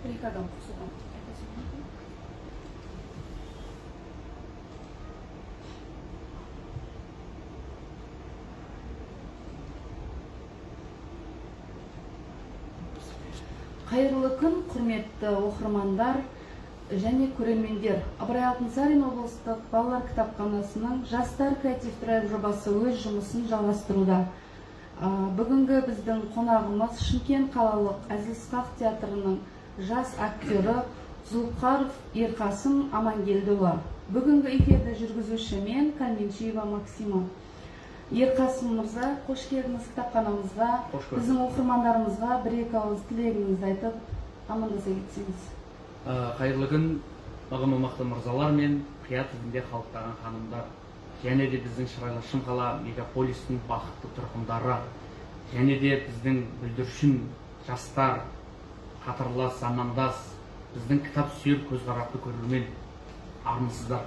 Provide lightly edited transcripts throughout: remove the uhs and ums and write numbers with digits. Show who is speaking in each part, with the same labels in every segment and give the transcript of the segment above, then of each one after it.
Speaker 1: Bir-iki adam kusudan. Кайырлы күн, құрметті оқырмандар және көрермендер. Ыбырай Алтынсарин облыстық балалар кітапханасының Жастар креатив драйв жобасы өз жұмысын жалғастыруда. Бүгінгі біздің қонағымыз Шымкент қалалық Әзіл-Сықақ театрының жас актері Зұлқаров Ерқасым Амангелдіұлы. Бүгінгі эфирді жүргізуші мен Калменчиева Максима. Ерқасым мырза, қош келдіңіз кітапханамызға. Біздің оқырмандарымызға бір-екі ауыз тілегіңізді айтып, амандаса кетсеңіз.
Speaker 2: Қайырлы күн, мағым мықты мырзалар мен қия тілінде халықтаған ханымдар, және де біздің шырайлы Шымқала мегаполистің бақытты тұрғындары, және де біздің бүлдіршін жастар, қатарлас, замандас, біздің кітап сүйер көзқарақты көрермен армысыздар.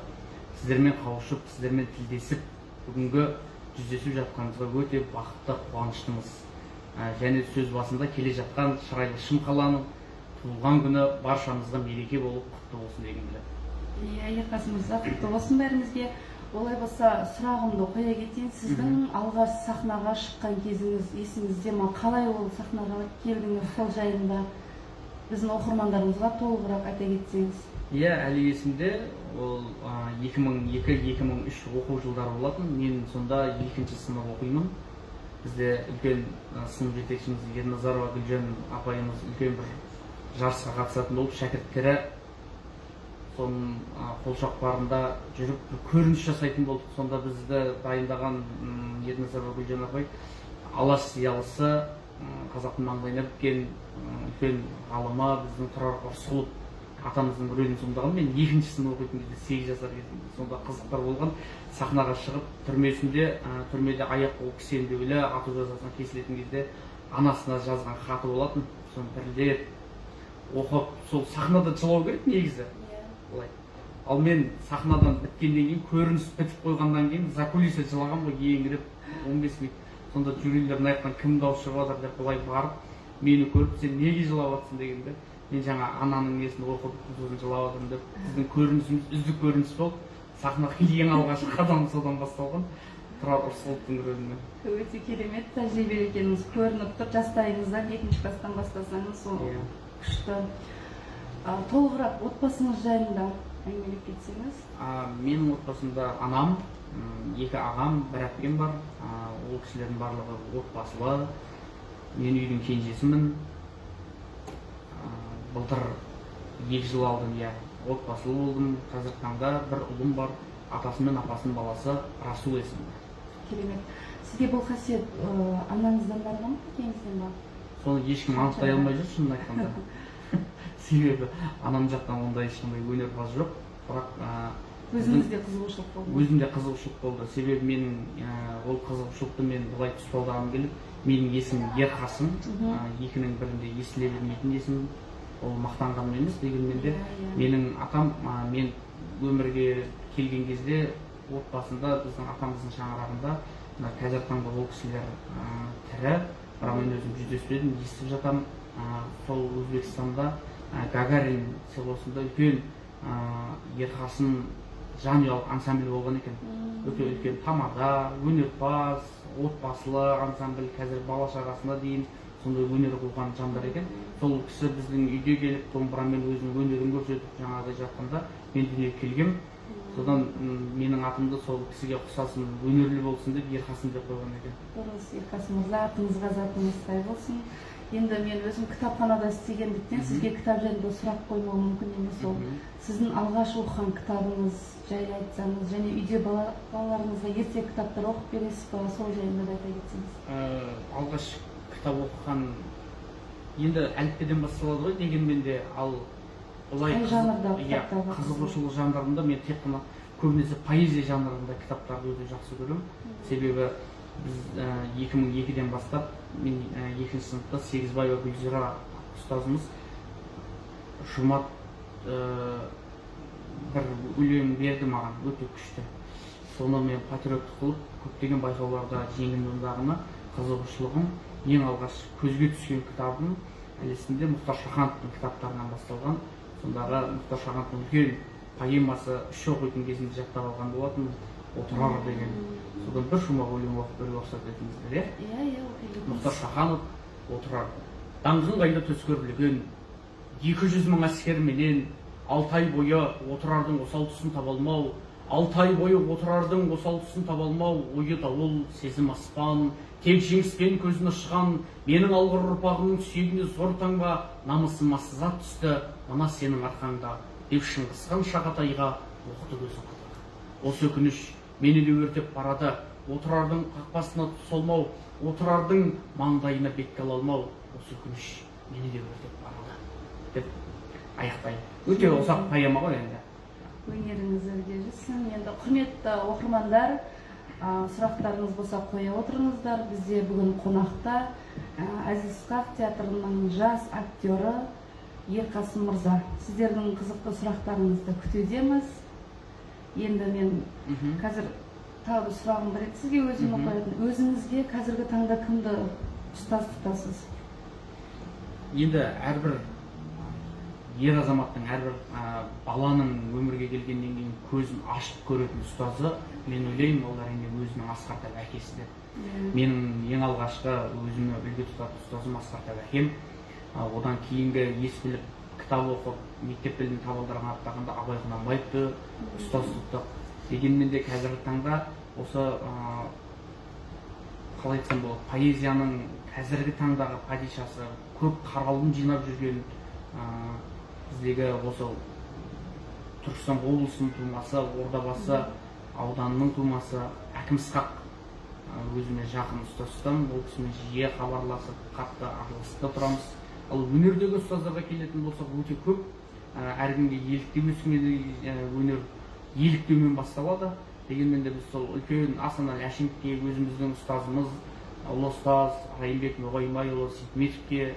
Speaker 2: Сіздермен қауышып, сіздермен тілдесіп, бүгінгі жүздесіп жатқанымызға өте бақытты, қуаныштымыз. Және сөз басында келе жатқан шырайлы Шымқаланың туылған күні баршамызға мереке болып құтты болсын деген келеді.
Speaker 1: Ерқасым мырза, құтты болсын бәрімізге. Олай болса, сұрағымды қоя кетейін. Сіздің алғаш сахнаға шыққан кезіңіз есіңізде ме? Қалай ол сахнаға келдіңіз, сол жайында біздің оқырмандарымызға толығырақ айта кетсеңіз.
Speaker 2: Әлі есімде, ол 2002-2003 оқу жылдары болатын. Мен сонда 2-ші сынып оқимын. Бізде үлкен сынып жетекшіміз Ерназарова Гүлжан апайымыз үлкен бір жарысқа қатысатын болып, шәкірттері соның қолшоқпарында жүріп көрініс жасайтын болдық. Сонда бізді дайындаған Ерназарова Гүлжан апай алаш зиялысы, қазақтың маңдайына біткен үлкен ғалымы, біздің Тұрар Рысқұлов атамыздың рөлін сомдаған. Мен 2-ші сынып оқитын кезде 8 жасар кезімде сонда қызықтар болған. Сахнаға шығып, түрмеде аяқ-қолы кісендеулі, ату жазасына кесілетін кезде анасына жазған хаты болатын. Соны бірлеп оқып, сол сахнада жылау керек негізі. Ал мен сахнадан біткеннен кейін, көрініс бітіп қойғаннан кейін, за кулиса жылаған ғой, еңіреп 15 минут. Сонда жюрилердің айтқан кім дауыс шығып жатыр деп былай барып, мені көріп, сен неге жылап жатсың дегенде, мен жаңа ананың несін оқып, сосын жылап жатырмын деп, біздің көрінісіміз үздік көрініс болды. Сахнаға ең алғашқы қадам содан басталған, Тұрар Рысқұловтың рөлімен.
Speaker 1: Өте керемет тәжірибе екеніңіз көрініп тұр. Жастайыңыздан 2-ші класстан бастасаңыз, сол күшті. Толығырақ отбасыңыз жайында әңгімелеп кетсеңіз.
Speaker 2: Менің отбасымда анам, 2 ағам, 1 әпкем бар. Ол кісілердің барлығы отбасылы. Мен үйдің кенжесімін. Былтыр 2 жыл алдым, отбасылы болдым. Қазір таңда 1 ұлым бар. Атасы мен апасының баласы Расул есімді.
Speaker 1: Керемет. Сізге бұл қасиет анаңыздан бар ма, әкеңізден ба?
Speaker 2: Соны ешкім анықтай алмай жүр, шынын айтқанда. Себебі анам жақтан ондай ешқандай өнерпаз жоқ. Бірақ
Speaker 1: өзіңізде қызығушылық болды?
Speaker 2: Өзімде қызығушылық болды. Себебі менің ол қызығушылықты мен былай тұспалдағым келіп, менің есімім Ерқасым, 2-нің бірінде естіле бермейтін есім. Ол мақтанғаным емес, дегенмен де менің атам, мен өмірге келген кезде отбасында біздің атамыздың шаңырағында қазір таңда ол кісілер тірі, бірақ мен өзім жүздеспедім, естіп жатамын. Сол Өзбекстанда Гагарин селосында үлкен Ерқасым жанұялық ансамбль болған екен. Өте үлкен тамада, өнерпаз, отбасылы ансамбль, қазір бала шағасына дейін сондай өнер қылған жандар екен. Сол кісі біздің үйге келіп, домбырамен өзінің өнерін көрсетіп, жаңағыдай жатқанда мен дүниеге келгем. Содан менің атымды сол кісіге ұқсасын, өнерлі болсын деп Ерқасым деп қойған екен.
Speaker 1: Дұрыс, Ерқасым мырза, атыңызға затыңыз сай болсын. Енді мен өзім кітапханада істегендіктен сізге кітап жайында сұрақ қоймау мүмкін емес. Ол сіздің алғаш оқыған кітабыңыз жайлы айтсаңыз, және үйде балаларыңызға ерте кітаптар оқып бересіз ба, сол жайында да айта кетсеңіз.
Speaker 2: Алғаш кітап оқыған енді әліппеден басталады ғой, дегенмен де ал олай қызығушылық жанрында мен тек қана көбінесе поэзия жанрында кітаптарды өте жақсы көремін. Себебі біз 2002-ден бастап, мен 2-ші сыныпта Сегізбаева Гүлзира ұстазымыз жұмат бір өлең берді маған, өте күшті. Соны мен патриоттық қылып, көптеген байқауларда жеңілгендігіне қызығушылығым. Ең алғаш көзге түскен кітабым есімде Мұхтар Шахановтың кітаптарынан басталған. Сондағы Мұхтар Шахановтың үлкен поэмасы үш оқитын кезінде жаттап алған болатын, отырар деген. Содан бір шумақ өлең оқып беруге рұқсат етіңіздер, иә?
Speaker 1: Иә, оқиды.
Speaker 2: Мұхтар Шаханов отырар. Даңғын қайда төскөрлеген, 200 мың әскерменен 6 ай бойы отырардың осал тұсын таба алмау, 6 ай бойы отырардың осал тұсын таба алмау, ойы дауыл, сезім аспан, тек жеңіспен көзін ашқан, менің алғыр ұрпағының сүйегіне зор таңба, намысыма сыза түсті, мына сенің арқаңда, деп шыңғысқан Шағатайға оқыды көзін қадады. Осы өкініш мені де өртеп барады, отырардың қақпасына солмау, отырардың маңдайына бетке ала алмау, осы өкініш мені де өртеп барады, деп аяқтайды. Өте ұзақ поэма ғой енді.
Speaker 1: Өнеріңіз өрге жүрсін. Енді құрметті оқырмандар, сұрақтарыңыз болса қоя отырыңыздар. Бізде бүгін қонақта Әзиз Ысқақ театрының жас актері Ерқасым мырза. Сіздердің қызықты сұрақтарыңызды күтудеміз. Енді мен қазір тағы бір сұрағым бар еді сізге, өзіме қоятын. Өзіңізге қазіргі таңда кімді ұстаз тұтасыз?
Speaker 2: Енді әрбір ер азаматтың, әрбір баланың өмірге келгеннен кейін көзін ашып көретін ұстазы, мен ойлаймын, ол әрине өзінің Асқар әкесі деп. Менің ең алғашқы өзіме үлгі тұтатын ұстазым Асқар әкем. Одан кейінгі ес біліп кітап оқып, мектеп білімін табалдырығына аттағанда Абай Құнанбаевты ұстаз тұттық. Дегенмен де қазіргі таңда осы қалай айтсам болады, поэзияның қазіргі таңдағы падишасы, көп қаралым жинап жүрген біздегі осы Түркістан облысының тумасы, Ордабасы ауданының тумасы Әкім Ысқақ өзіме жақын ұстазым. Ол кісімен жиі хабарласып, қатты араласып тұрамыз. Ал өнердегі ұстаздарға келетін болсақ, өте көп. Әркімге еліктеп өскен өнер еліктеумен басталады. Дегенмен де біз сол үлкен Асанәлі Әшімовке, өзіміздің ұстазымыз, ұлы ұстаз Райымбек Ноғаймайұлы Сейтметовке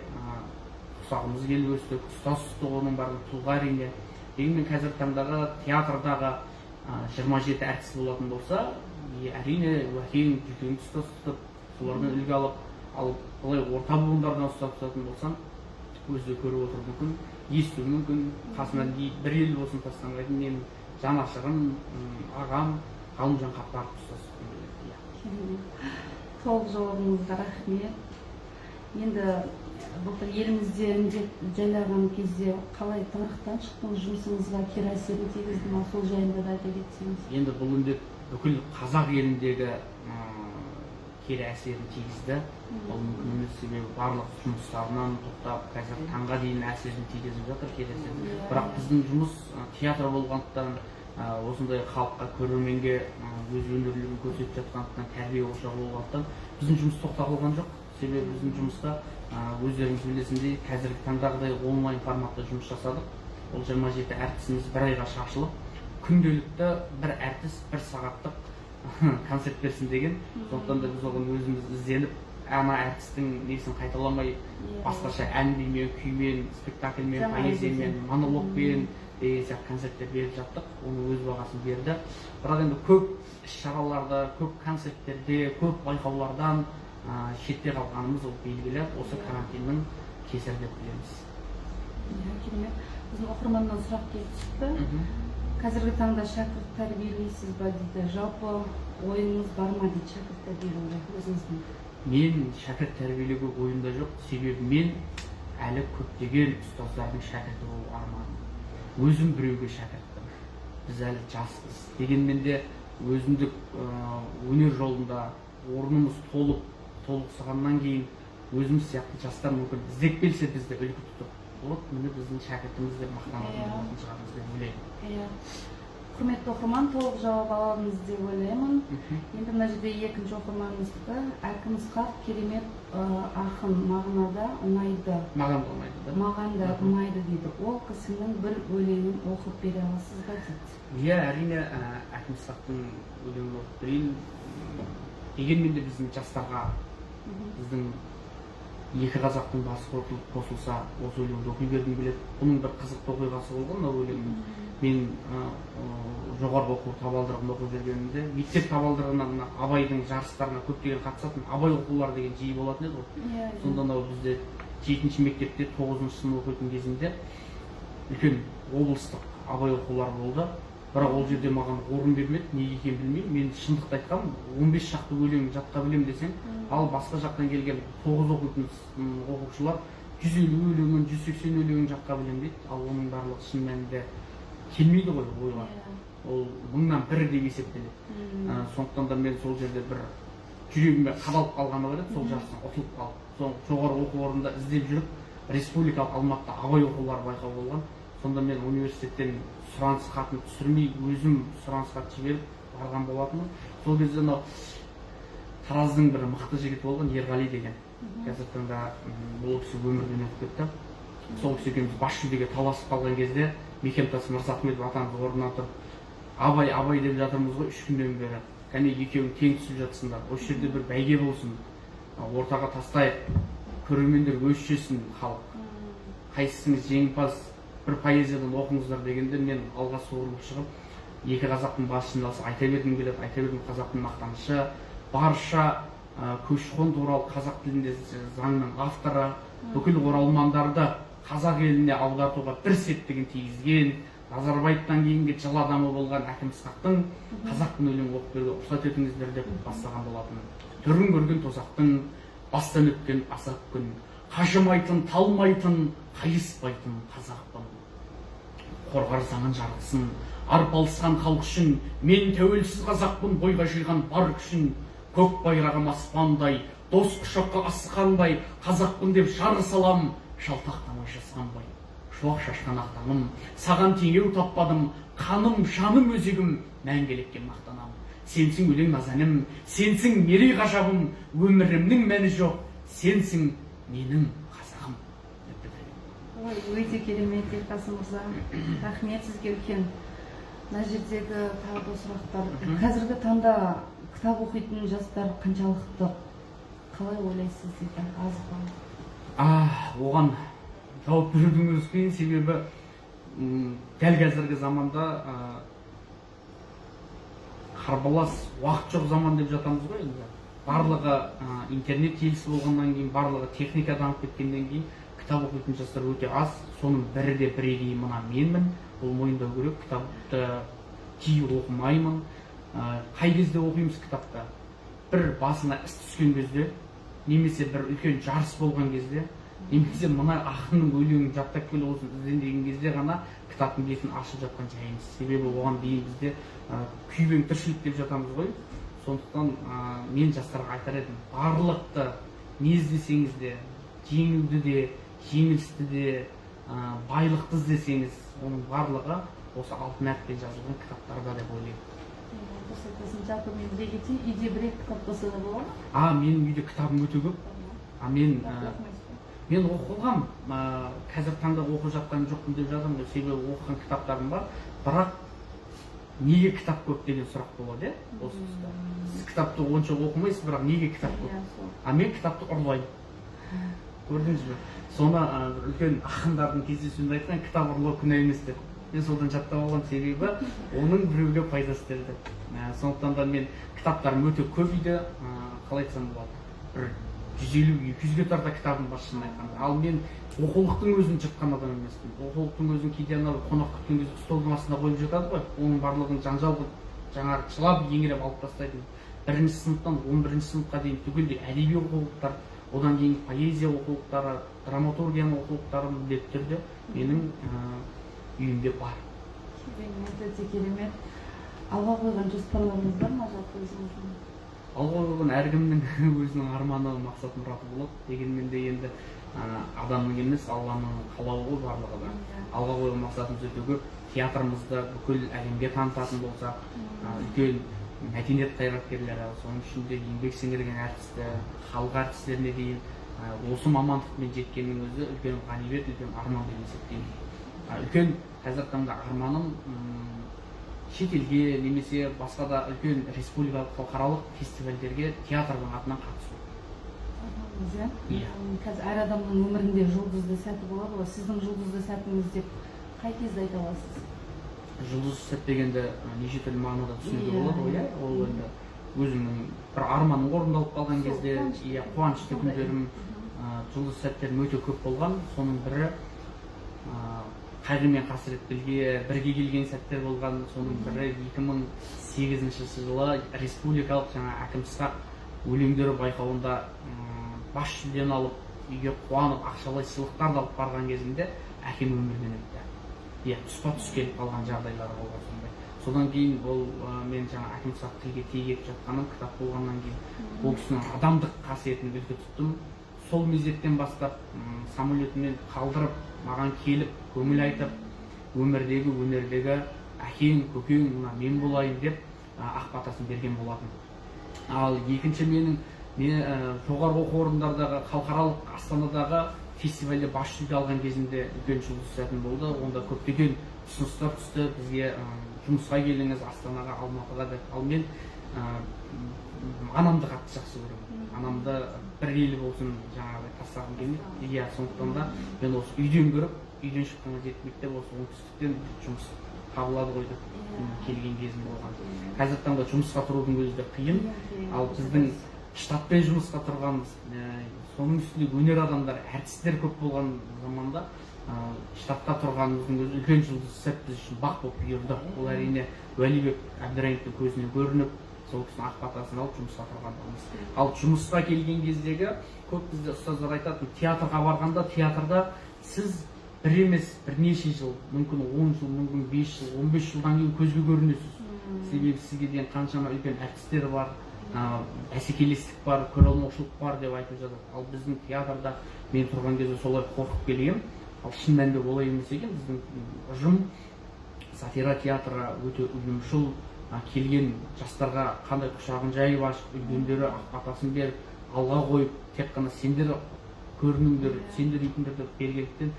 Speaker 2: ұсағымыз келіп өстік, ұстаз тұтты, оның барлығы тұлға әрине. Дегенмен қазіргі таңдағы театрдағы 27 әртіс болатын болса, әрине Уәкең, Жүкең ұстаз тұтып, солардан үлгі алып, қалай орта буындардан ұстаз тұтатын болсам, өзі көріп отыру мүмкін, есту мүмкін, қасынан бір ел болсын тастамайтын менің жанашырым, ағам, Ғалымжан Қаппаров ұстаз тұтым.
Speaker 1: Толық жауабыңызға рахмет. Енді былтыр елімізде індет жайлаған кезде қалай тығырықтан шықтыңыз, жұмысыңызға кері әсерін тигізді ме, сол жайында да айта кетсеңіз?
Speaker 2: Енді бұл індет бүкіл қазақ еліндегі кері әсерін тигізді. Ол мүмкін емес, себебі барлық жұмыстарынан тоқтап, қазір таңға дейін әсерін тигізіп жатыр, кері әсерін. Бірақ біздің жұмыс театр болғандықтан, осындай халыққа, көрерменге өз өнерлерін көрсетіп жатқандықтан, тәрбие ошағы болғандықтан біздің жұмыс тоқтатылған жоқ. Себебі біздің жұмыста өздеріңіз білесіндей қазіргі таңдағыдай онлайн форматта жұмыс жасадық. Ол 27 әртісіміз бір айға шашылып, күнделікті бір әртіс бір сағаттық концерт берсін деген. Сондықтан да біз оған өзіміз ізденіп, ана әртістің несін қайталамай, басқаша ән бимен, күймен, спектакльмен, поэзиямен, монологпен деген сияқты концерттер беріп жаттық. Оның өз бағасын берді. Бірақ енді көп іс-шараларда, көп концерттерде, көп байқаулардан шетте қалғанымыз ол белгілі, осы карантиннің кесірі деп білеміз.
Speaker 1: Керемет. Біздің оқырманнан сұрақ келіп шықты. Қазіргі таңда шәкірт тәрбиелейсіз ба дейді. Жалпы ойыңыз бар ма дейді шәкірт тәрбиелеуге өзіңіздің?
Speaker 2: Мен шәкірт тәрбиелеуге ойымда жоқ, себебі мен әлі көптеген ұстаздардың шәкірті болу арманым. Өзім біреуге шәкіртпін. Біз әлі жаспыз. Дегенмен де өзіндік өнер жолында орнымыз толықсығаннан кейін өзіміз сияқты жастар мүмкін іздеп келсе бізді үлгі тұтып, міне біздің шәкіртіміз деп мақтанатын шығармыз деп ойлаймын.
Speaker 1: Құрметті оқырман, толық жауап аламыз деп ойлаймын. Енді мына жерде екінші оқырманымызды Әкім Ысқақ керемет ақын, мағынада ұнайды.
Speaker 2: Маған да ұнайды да?
Speaker 1: Маған да ұнайды дейді. Ол кісінің бір өлеңін оқып бере аласыз ба дейді.
Speaker 2: Иә, әрине Әкім Ысқақтың өлеңін оқып берейін. Дегенмен де біздің жастарға, біздің екі қазақтың басы қосылса, осы өлеңді оқи бергім келеді. Бұның бір қызықты оқиғасы болған, ол өлеңнің. Мен жоғарғы оқу табалдырығында оқып жүргенімде, мектеп табалдырығынан Абайдың жарыстарына көптеген қатысатын, Абай оқулары деген жиі болатын еді ғой. Сонда бізде 7-ші мектепте 9-шы сынып оқитын кезімде үлкен облыстық абай оқулары болды. Бірақ ол жерде маған орын бермеді, неге екенін білмеймін. Мен шындықты айтқам, 15 шақты өлең жатқа білем десем, ал басқа жақтан келген 9 оқитын оқушылар 150 өлеңін, 180 өлеңін жатқа білем дейді. Ал оның барлығы шын мәнінде келмейді ғой ойға. Ол мыңнан бірі деп есептеледі. Сондықтан да мен сол жерде бір жүрегіме қадалып қалғаны бар еді, сол жарыстан ұтылып қалып. Сол жоғары оқу орнында іздеп жүріп, республикалық Алматыда абай оқулары байқау болған. Сонда мен университеттен сұраныс хатын түсірмей, өзім сұраныс хат жіберіп барған болатынмын. Сол кезде анау Тараздың бір мықты жігіті болған Ерғали деген. Қазір таңда бұл кісі өмірден өтіп кетті. Сол кісі екеуміз бас жүлдеге таласып қалған кезде Мекемтас Мырзахметов атамыз орнынан тұрып, абай деп жатырмыз ғой 3 күннен бері. Кәне екеуің тең түсіп жатсыңдар. Осы жерде бір бәйге болсын. Ортаға тастайық. Көрермендер өшшесін халық. Қайсысыңыз жеңімпаз бір поэзиядан оқыңыздар дегенде мен алға суырылып шығып, екі қазақтың бас жиналысы айта бергім келеді, айта бергім қазақтың мақтанышы, барша көші-қон туралы қазақ тілінде заңның авторы, бүкіл оралмандарды қазақ еліне аудартуға бір септігін тигізген, Назарбаевтан кейінгі жыл адамы болған Әкім Ысқақтың қазақтың өлең оқып беруге рұқсат етіңіздер деп бастаған болатын. Түрін көрген тозақтың бастан өткен азап күн, қажымайтын, талмайтын, қайыспайтын қазақпын. Қорғар заңын жарғысын, арпалысқан халық үшін, мен тәуелсіз қазақпын бойға жиған бар күшін, көк байрағым аспандай, дос құшаққа асыққандай, қазақпын деп жар салам, жалтақтамай жасқанбай. Шуақ шашқан ақтаным, саған теңеу таппадым, қаным, жаным, өзегім, мәңгілекке мақтанам. Сенсің өлең назаным, сенсің мерей ғажабым, өмірімнің мәні жоқ, сенсің менің қазағым.
Speaker 1: Ой, өте керемет Қасым мырза. Рахмет сізге үлкен. Мына жердегі тағы да сұрақтар. Қазіргі таңда кітап оқитын жастар қаншалықты? Қалай ойлайсыз дейді? Аз ба?
Speaker 2: Оған жауап берудің өзі қиын, себебі дәл қазіргі заманда қарбалас уақыт жоқ заман деп жатамыз ғой енді. Барлығы интернет желісі болғаннан кейін, барлығы техника дамып кеткеннен кейін кітап оқитын жастар өте аз. Соның бірі де бірегейі мына менмін. Бұл мойындау керек. Кітапты жиі оқымаймын. Қай кезде оқимыз кітапты? Бір басына іс түскен кезде, немесе бір үлкен жарыс болған кезде, немесе мына ақынның өлеңін жаттап келе осыны ізден деген кезде ғана кітаптың бетін ашып жатқан жайымыз. Себебі оған дейін бізде күйбең тіршілік деп жатамыз ғой. Сондықтан мен жастарға айтар едім, барлықты не іздесеңіз де, жеңілді де, жеңілісті де, байлықты іздесеңіз, оның барлығы осы алтын әріппен жазылған кітаптарда деп ойлаймын.
Speaker 1: Жалпы мен біле кетейін, үйде бір екі кітап болса да болады ма?
Speaker 2: Менің үйде кітабым өте көп. Мен оқылғам, қазір таңда оқып жатқан жоқпын деп жатырмын, себебі оқыған кітаптарым бар, бірақ неге кітап көп деген сұрақ болады, осы тұста. Сіз кітапты онша оқымайсыз, бірақ неге кітап көп? Мен кітапты ұрлаймын. Көрдіңіз бе? Соны үлкен ақындардың кездесуінде айтқан, кітап ұрлау күнә емес деп. Мен содан жаттап алған себебі оның біреуге пайдасы тиді. Сондықтан да мен кітаптарым өте көп үйде, қалай айтсам болады, бір 150-200-ге тарта кітабым бар шынын айтқанда. Ал мен оқулықтың өзін жыртқан адам емеспін. Оқулықтың өзін кейде анау қонақ күткен кезде столдың астына қойып жатады ғой. Оның барлығын жанжал қылып жаңағы жылап еңіреп алып тастайтын. 1-ші сыныптан 11-ші сыныпқа дейін түгелдей әдеби оқулықтар, одан кейін поэзия оқулықтары, драматургияның оқулықтары міндетті түрде менің үйімде бар.
Speaker 1: Өте керемет. Алға қойған жоспарларыңыз бар ма жалпы өзіңіздің?
Speaker 2: Алға қойған әркімнің өзінің арманы, мақсат мұраты болады. Дегенмен де енді адамның емес, Алланың қалауы ғой барлығы да. Алға қойған мақсатымыз өте көп. Театрымызды бүкіл әлемге танытатын болсақ, үлкен мәдениет қайраткерлері, соның ішінде еңбек сіңірген әртісті, халық әртістеріне дейін осы мамандықпен жеткеннің өзі үлкен ғанибет, үлкен арман деп есептеймін. Үлкен қазіргі таңда арманым шетелге немесе басқа да үлкен республикалық халықаралық фестивальдерге театрдың атынан қатысу.
Speaker 1: Қазір әр адамның өмірінде жұлдызды сәті болады ғой. Сіздің жұлдызды сәтіңіз деп қай кезде айта аласыз?
Speaker 2: Жұлдызды сәт дегенде неше түрлі мағынада түсінуге болады ғой. Ол енді өзімнің бір арманым орындалып қалған кезде, қуанышты күндерім, жұлдыз сәттерім өте көп болған. Соның бірі қайғы мен қасірет бірге келген сәттер болған. Соның бірі 2008 жылы республикалық жаңа әкімсақ өлеңдері байқауында бас жүлдені алып, үйге қуанып, ақшалай сыйлықтарды алып барған кезінде әкем өмірден өтті. Иә, тұспа-тұс келіп қалған жағдайлары болған сондай. Содан кейін ол мен жаңа әкімсақ тілге тиек етіп жатқаным кітап болғаннан кейін ол кісінің адамдық қасиетін үлгі тұттым. Сол мезеттен бастап самолетімен қалдырып, маған келіп, көңіл айтып, өмірдегі, өнердегі әкең, көкең, мен болайын деп ақ батасын берген болатын. Ал екінші менің жоғарғы оқу орындардағы халықаралық Астанадағы фестивальде бас жүлде алған кезінде үлкен жұлдыз сәтім болды. Онда көптеген ұсыныстар түсті, бізге жұмысқа келіңіз Астанаға, Алматыға деп. Ал мен анамды қатты жақсы көремін. Анамды бір елі болсын жаңағыдай тастағым келмейді. Иә, сондықтан да мен осы үйден көріп, үйден шыққанға жетпейді, осы оңтүстіктен жұмыс табылады ғой деп келген кезім болған. Қазіргі таңда жұмысқа тұрудың өзі де қиын. Ал біздің штатпен жұмысқа тұрғанбыз. Соның үстінде өнер адамдар, әртістер көп болған заманда штатта тұрғанымыздың өзі үлкен жұлдыз сәт біз үшін бақ болып бұйырды. Ол әрине Уәлибек Әбдірайымовтың көзіне көрініп, сол кісінің ақ батасын алып жұмысқа тұрғанымыз. Ал жұмысқа келген кездегі көп бізде ұстаздар айтатын, театрға барғанда, театрда сіз бір емес бірнеше жыл, мүмкін 10 жыл, мүмкін 5 жыл, 15 жылдан кейін көзге көрінесіз. Себебі сізге деген қаншама үлкен әртістер бар, бәсекелестік бар, көреалмаушылық бар деп айтып жатыр. Ал біздің театрда мен тұрған кезде солай қорқып келгем. Ал шын мәнінде олай емес екен. Біздің ұжым сатира театры өте ұйымшыл, келген жастарға қандай құшағын жайып ашып, үлкендері ақ батасын беріп, алға қойып, тек қана сендер көрініңдер, сендер үйтіңдер деп бергендіктен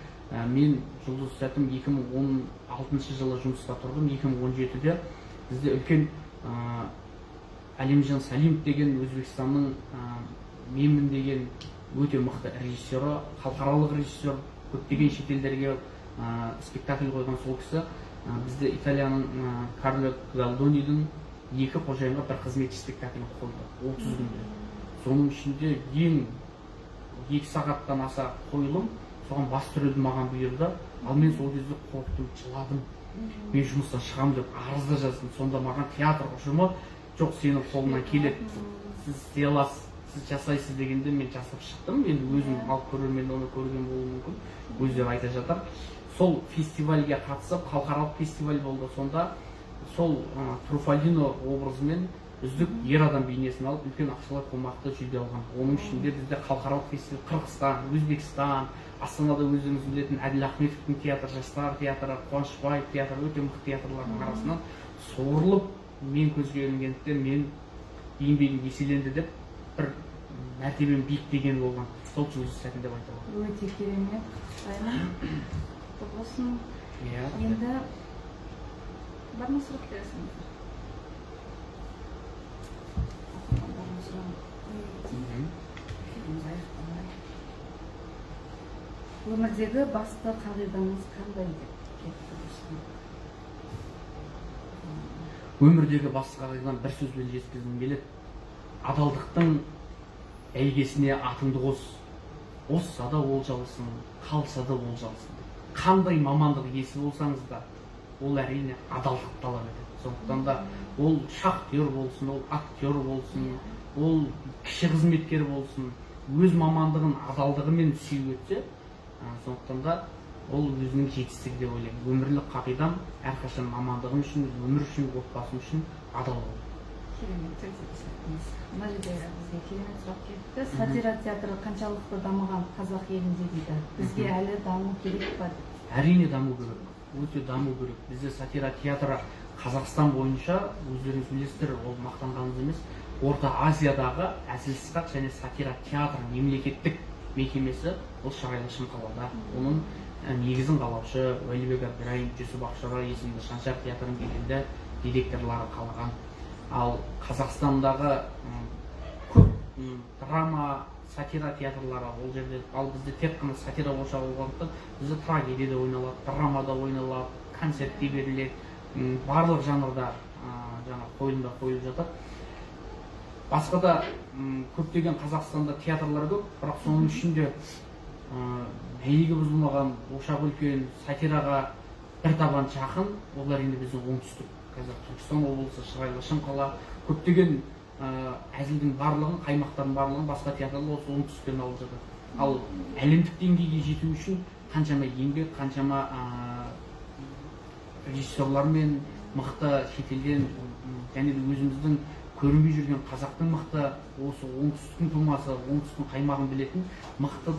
Speaker 2: мен жұлдыз сәтім 2016 жылы жұмысқа тұрдым. 2017-де бізде үлкен Әлемжан Салимов деген Өзбекстанның менмін деген өте мықты режиссері, халықаралық режиссер, көптеген шетелдерге спектакль қойған сол кісі бізде Италияның Карло Галдонидің екі қожайынға бір қызметші спектаклін қойды 30 күнде. Соның ішінде ең 2 сағаттан аса қойылым, соған бас түреді маған бұйырды. Ал мен сол кезде қорықтым, жыладым. Мен жұмыстан шығамын деп арыз да жаздым. Сонда маған театр ұжымы жоқ, сенің қолыңнан келеді, сіз істей аласыз, сіз жасайсыз дегенде мен жасап шықтым. Мен өзім алып көрермен оны көрген болуы мүмкін, өздері айта жатар. Сол фестивальге қатысып, халықаралық фестиваль болды. Сонда сол Труфалино образымен үздік ер адам бейнесін алып, үлкен ақшалай қомақты жүлде алған. Оның ішінде бізде халықаралық фестиваль Қырғызстан, Өзбекстан, Астанада өздеріңіз білетін Әділ Ахметовтың театры, жастар театры, Қуанышбаев театры, өте мықты театрлардың арасынан суырылып, мен көзге ілінгендіктен мен еңбегім еселенді деп бір мәртебем биіктеген болған. Сол жұлдыз сәтін деп айта аламын.
Speaker 1: Өте керемет. Құтты болсын. Енді бар ма сұрақ бересіңіздер? Өмірдегі басты қағидаңыз қандай деп кетті?
Speaker 2: Өмірдегі басты қағидадан бір сөзбен жеткізгім келеді. Адалдықтың бәйгесіне атыңды қос. Осса да олжалысың, қалса да олжалысың. Қандай мамандық иесі болсаңыз да, ол әрине адалдық талап етеді. Сондықтан да ол шахтер болсын, ол актер болсын, ол кіші қызметкер болсын, өз мамандығын адалдығымен сүйіп өтсе, сондықтан да ол өзінің жетістігі деп ойлаймын. Өмірлік қағидам әрқашан мамандығым үшін, өмір үшін, отбасым үшін адал болу.
Speaker 1: Керемет, мына жерде бізге керемет сұрақ келіпті. Сатира театры қаншалықты дамыған қазақ елінде дейді. Бізге әлі даму керек па?
Speaker 2: Әрине даму керек, өте даму керек. Бізде сатира театры Қазақстан бойынша, өздеріңіз білесіздер, ол мақтанғанымыз емес, Орта Азиядағы әзіл-сықақ және сатира театры мемлекеттік мекемесі ол Шағайлы Шымқалада. Оның негізін қалаушы Уәлибек Әбдірайым, Жүсіп Ақшора есімді Шаншар театрын келгенде директорлары қалаған. Ал Қазақстандағы көп драма, сатира театрлары ол жерде, ал бізде тек қана сатира ошағы болғандықтан бізде трагедияда ойналады, драмада ойналады, концертте беріледі, барлық жанрда жаңа қойылымда қойылып жатыр. басқа да көптеген Қазақстанда театрлар көп, бірақ соның ішінде мәйегі бұзылмаған, ошақ үлкен, сатираға бір табан жақын, олар енді біздің оңтүстік, қазір Түркістан облысы, Шырайлы, Шымқала, көптеген әзілдің барлығын, қаймақтардың барлығын басқа театрлар осы оңтүстіктен алып жатыр. Ал әлемдік деңгейге жету үшін қаншама еңбек, қаншама режиссерлар мен мықты шетелден және де өзіміздің көрінбей жүрген қазақтың мықты осы оңтүстіктің тумасы, оңтүстіктің қаймағын білетін мықты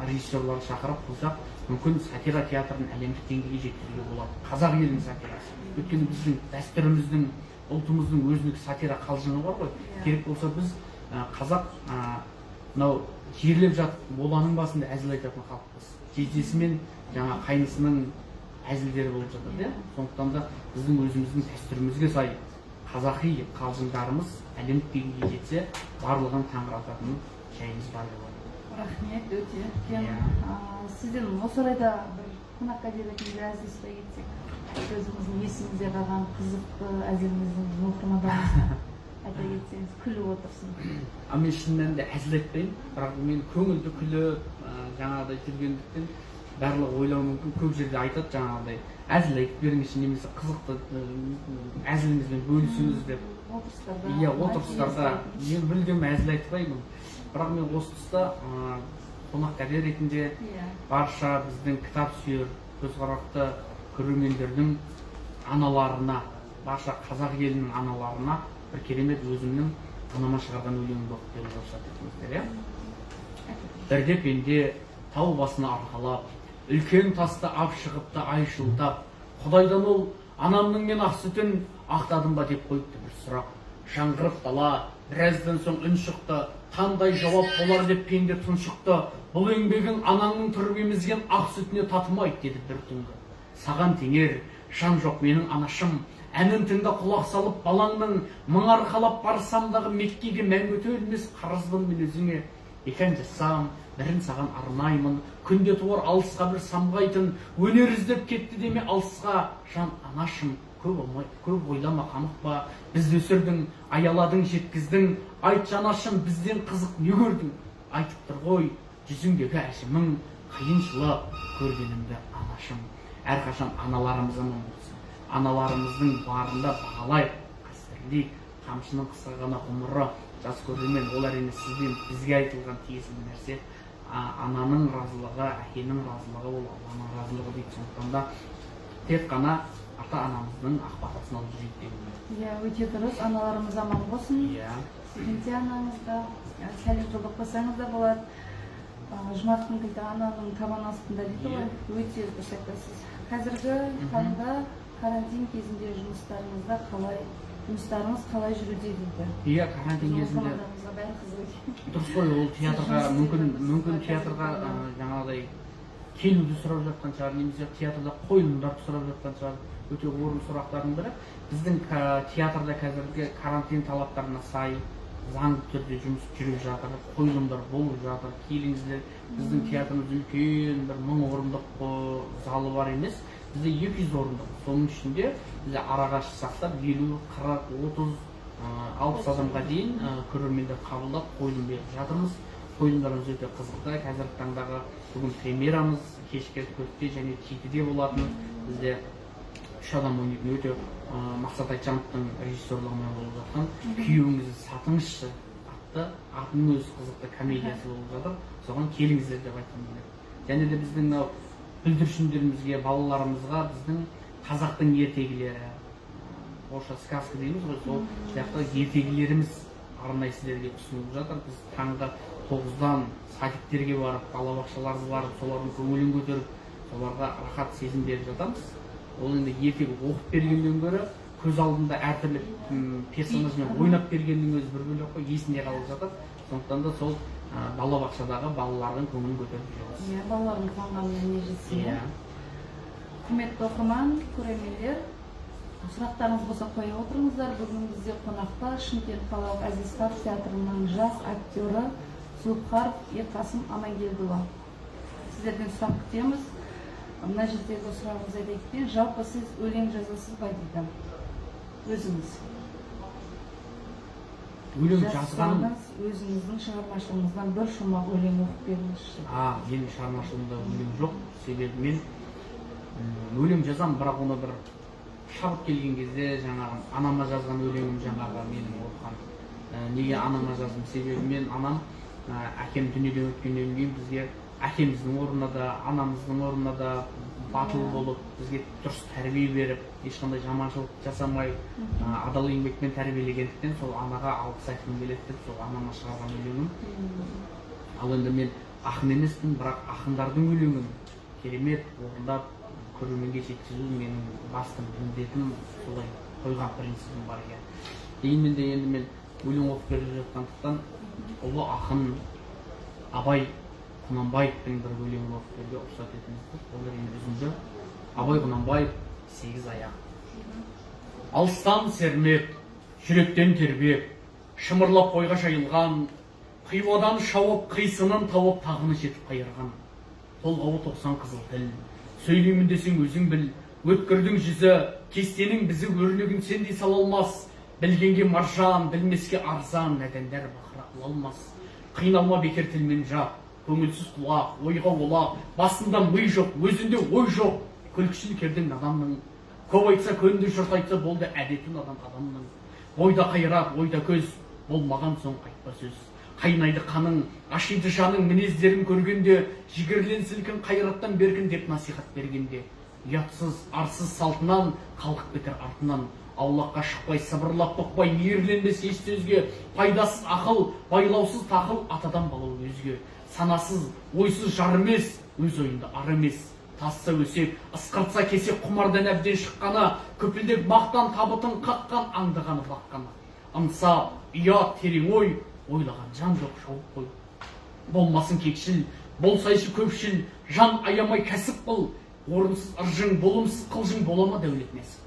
Speaker 2: режиссерларды шақырып қойсақ, мүмкін сатира театрын әлемдік деңгейге жеткізуге болады. Қазақ елінің сатирасы. Өйткені біздің дәстүріміздің, ұлтымыздың өзіндік сатира қалжыңы бар ғой. Керек болса біз қазақ мынау жерлеп жатып моланың басында әзіл айтатын халықпыз. Жездесімен жаңа қайнысының әзілдері болып жатыр, иә? Сондықтан да біздің өзіміздің дәстүрімізге сай қазақи қалжыңдарымыз әлемдік деңгейге жетсе, барлығын таңырататын жайымыз бар болады.
Speaker 1: Рахмет, өте. Сізден осы орайда бір қонаққа ретінде әзіл сұрай кетсек, өзіміздің есімізде қалған қызықты әзіліміздің оқырмандарымызға айта кетсеңіз, күліп отырсын.
Speaker 2: Мен шын мәнінде әзіл айтпаймын, бірақ мен көңілді күліп, жаңағыдай жүргендіктен барлығы ойлауы мүмкін, көп жерде айтады жаңағыдай әзіл айтып беріңізші, немесе қызықты әзіліңізбен бөлісіңіз деп. Иә, отырыстарда мен мүлдем әзіл айтпаймын. Бірақ мен осы тұста қонақ ретінде барша біздің кітап сүйер, көзқарақты көрермендердің аналарына, барша қазақ елінің аналарына бір керемет өзімнің анама шығарған өлеңімді оқып беруге рұқсат етіңіздер, иә? Бірде пенде тау басына арқалап, үлкен тасты ап шығыпты ай шылтап, Құдайдан ол анамның мен ақ сүтін ақтадым ба деп қойыпты бір сұрақ. Жаңғырып дала, біраздан соң үн шықты, қандай жауап болар деп пенде тұншықты. Бұл еңбегің анаңның тұрып емізген ақ сүтіне татымайды деді бір түнгі. Саған теңер, жан жоқ менің анашым, әнін тыңда құлақ салып балаңның, мың арқалап барсамдағы Меккеге мәңгі өтелмес қарызбын мен өзіңе. Екен жасам, бірін саған арнаймын, күнде туар алысқа бір самғайтын, өнер іздеп кетті деме алысқа, жан анашым, көп ойлама қамықпа, бізді өсірдің, аяладың, жеткіздің, айт жанашым, бізден қызық не көрдің? Айтып тұр ғой, жүзіңдегі әжімің, қиыншылық көргенімді анашым. Әрқашан аналарымыз аман болсын. Аналарымыздың барында бағалайық, қастерлейік, қамшының қысқа ғана ғұмыры, жас көрермен, ол әрине сізбен бізге айтылған тиесілі нәрсе. Ананың разылығы, әкенің разылығы, ол Алланың разылығы дейді. Сондықтан да тек қана ата-анамыздың ақ батасын алып жүрейік деген.
Speaker 1: Иә, өте дұрыс. Аналарымыз аман болсын.
Speaker 2: Иә.
Speaker 1: Сіздің де анаңызға сәлем жолдап қойсаңыз да болады. Жұмақтың кілті ананың табан астында дейді ғой. Өте дұрыс айтасыз. Қазіргі таңда карантин кезінде жұмыстарыңыз қалай жүруде дейді?
Speaker 2: Иә, карантин кезінде дұрыс қой, ол театрға мүмкін театрға жаңағыдай келуді сұрап жатқан шығар, немесе театрда қойылымдарды сұрап жатқан шығар. Өте орынды сұрақтардың бірі. Біздің театрда қазіргі карантин талаптарына сай заңды түрде жұмыс жүріп жатыр, қойылымдар болып жатыр. Келіңіздер, біздің театрымыз үлкен бір 1000 орындық залы бар емес, бізде 200 орындық. Соның ішінде бізде араға шықсақ та 50, 40, 30, 60 адамға дейін көрермендер қабылдап қойылым беріп жатырмыз. Қойылымдарымыз өте қызықты. Қазіргі таңдағы бүгін премьерамыз кешкі 4-те және 7-де болатын. Бізде 3 адам ойнайтын өте Мақсат Айтжановтың режиссерлігімен болып жатқан Күйеуіңізді сатыңызшы атты, атының өзі қызықты комедиясы болып жатыр. Соған келіңіздер деп айтқым келеді. Және де біздің бүлдіршіндерімізге, балаларымызға біздің қазақтың ертегілері, орысша сказка дейміз ғой, сол сияқты ертегілеріміз арнайы сіздерге ұсынылып жатыр. Біз таңғы 9-дан садиктерге барып, балабақшаларға барып, солардың көңілін көтеріп, соларға рахат сезім беріп жатамыз. Ол енді ертегі оқып бергеннен гөрі көз алдында әртүрлі персонажмен ойнап бергеннің өзі бір бөлек қой, есінде қалып жатыр. Сондықтан да сол балабақшадағы балалардың көңілін көтеріп жүрміз.
Speaker 1: Иә, балалардың қуанғанына не жетсін. Құрметті оқырман, көрермендер, сұрақтарыңыз болса қоя отырыңыздар. Бүгін бізде қонақта Шымкент қалалық Әзиз-Хан театрының жас актері Зұлпхаров Ерқасым Амангелдіұлы. Сіздерден сұрақ күтеміз. Мына жердегі сұрағыңызды айта кетейін. Жалпы сіз өлең жазасыз ба дейді? Өзіңіз.
Speaker 2: өлең жазғаным
Speaker 1: өзіңіздің шығармашылығыңыздан бір шумақ өлең оқып беріңізші.
Speaker 2: Менің шығармашылығымда өлең жоқ. Себебі мен өлең жазам, бірақ оны бір шабыт келген кезде жаңағы анама жазған өлеңім жаңағы менің оқыған. Неге анама жаздым? Себебі мен анам әкем дүниеден өткеннен кейін бізге әкеміздің орнына да, анамыздың орнына да батыл болып, бізге дұрыс тәрбие беріп, ешқандай жаманшылық жасамай, адал еңбекпен тәрбиелегендіктен сол анаға алғыс айтқым келеді деп, сол анама шығарған өлеңім. Ал енді мен ақын емеспін, бірақ ақындардың өлеңін керемет орындап көрерменге жеткізу менің басты міндетім, солай қойған принципім бар екен. Дегенмен де енді мен өлең оқып беріп жатқандықтан ұлы ақын Абай Құнанбаевтың бір өлеңін оқып беруге рұқсат етіңіздер. Ол өлең үзінді. Абай Құнанбаев «Сегіз аяқ». Алыстан сермеп, жүректен тербеп, шымырлап бойға шайылған, қиуадан шауып, қисынын тауып, тағыны жетіп қайырған. Толғауы 90 қызыл тіл, сөйлеймін десең өзің біл, өткірдің жүзі, кестенің бізі өрнегін сендей сала алмас, білгенге маржан, білмеске арзан, нәдендер бақыра қыла алмас. Қиналма бекер тілмен жап, көңілсіз құлақ, ойға олақ, басында ми жоқ, өзінде ой жоқ, күлкісін кердің адамның. Көп айтса көнді, жұрт айтса болды, әдеті надан адамның. Ойда қайрат, ойда көз, болмаған соң айтпа сөз. Қайнайды қаның, ашиды жаның, мінездерін көргенде, жігерлен сілкін, қайраттан беркін деп насихат бергенде. Ұятсыз, арсыз салтынан, қалқып кетер артынан. Аулаққа шықпай, сыбырлап бұқпай, мейірленбес еш сөзге, пайдасыз ақыл, байлаусыз тақыл, атадан балау өзге. Санасыз, ойсыз жар емес, өз ойында ар емес. Тасса өсек, ысқыртса кесек, құмардан әбден шыққаны, көпілдек бақтан табытын қаққан, аңдығаны баққаны. Ынсап, ұят, терең ой, ойлаған жан жоқ шауып қой. Болмасын кекшіл, болсайшы көпшіл, жан аямай кәсіп қыл, орынсыз ыржың, болымсыз қылжың болама дәулет нәсіп.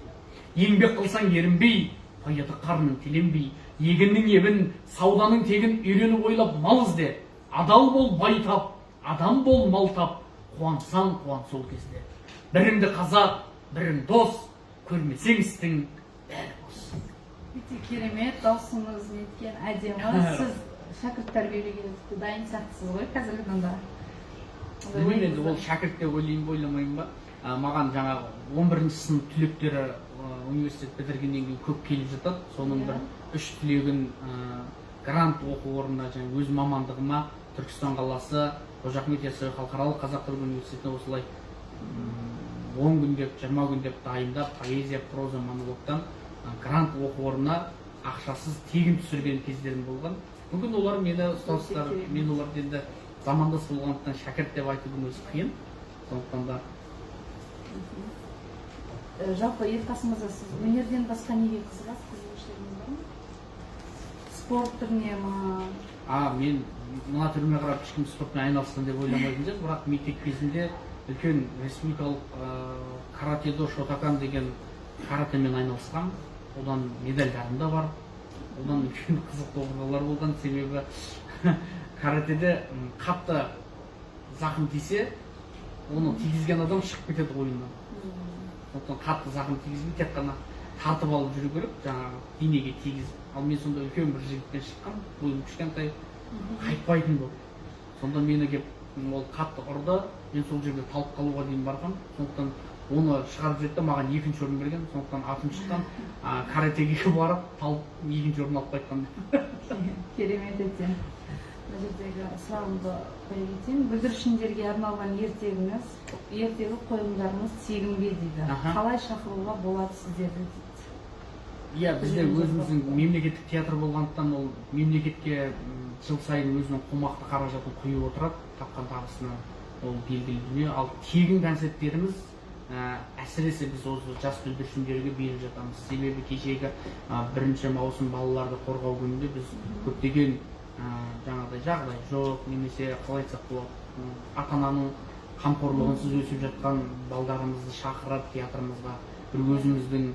Speaker 2: Еңбек қылсаң ерінбей, қояды қарның теленбей, егіннің ебін, сауданың тегін үйреніп ойлап мал ізде. Адал бол бай тап, адам бол мал тап, қуансаң қуан сол кезде. Біріңді қазақ, бірің дос, көрмесең істің бәрі бос.
Speaker 1: Өте керемет, даусыңыз неткен әдемі. Сіз шәкірт тәрбиелеуге дайын сияқтысыз ғой қазіргі таңда.
Speaker 2: Білмеймін енді ол шәкірт деп ойлаймын ойламаймын ба. Маған жаңағы 11-ші сынып түлектері университет бітіргеннен кейін көп келіп жатады. Соның бір 3 түлегін грант оқу орнына жаңа өз мамандығыма Түркістан қаласы Қожа Ахмет Яссауи халықаралық қазақ-түрік университетіне осылай 10 күн деп, 20 күн деп дайындап, поэзия, проза, монологтан грант оқу орнына ақшасыз тегін түсірген кездерім болған. Мүмкін олар мені ұстаздар, мен оларды енді замандас болғандықтан шәкірт деп айтудың өзі қиын. Сондықтан да
Speaker 1: жалпы Ерқасым мырза, сіз өнерден басқа неге қызығасыз? Қызығушылығыңыз бар ма? Спорт түріне ма?
Speaker 2: Мен мына түріме қарап ешкім спортпен айналысқан деп ойламайтын едім, бірақ мектеп кезінде үлкен республикалық каратедо Шотакан деген каратемен айналысқам. Одан медальдарым да бар. Одан үлкен қызықты оқиғалар болған. Себебі каратеде қатты зақым тисе, оны тигізген адам шығып кетеді ойыннан. Сондықтан қатты зақым тигізбей, тек қана тартып алып жүру керек, жаңағы денеге тигізіп. Ал мен сонда үлкен бір жігітпен шыққам, бойым кішкентай, қайтпайтын болды. Сонда мені кеп ол қатты ұрды, мен сол жерде талып қалуға дейін барғам. Сондықтан оны шығарып жіберді, маған 2-ші орын берген. Сондықтан атым шыққан, каратеге барып, талып 2-ші орын алып қайтқан.
Speaker 1: Керемет екен. Мына жердегі сұрағымды қоя кетейін. Бүлдіршіндерге арналған ертегі қойылымдарыңыз тегін бе дейді. Қалай шақыруға болады сіздерді дейді.
Speaker 2: Бізде өзіміздің мемлекеттік театр болғандықтан ол мемлекетке жыл сайын өзінің қомақты қаражатын құйып отырады, тапқан табысына ол белгілі дүние. Ал тегін концерттеріміз әсіресе біз осы жас бүлдіршіндерге беріп жатамыз. Себебі кешегі 1 маусым балаларды қорғау күнінде біз көптеген жаңағыдай жағдай жоқ, немесе қалай айтсақ болады, ата-ананың қамқорлығынсыз өсіп жатқан балдарымызды шақырып театрымызға бір өзіміздің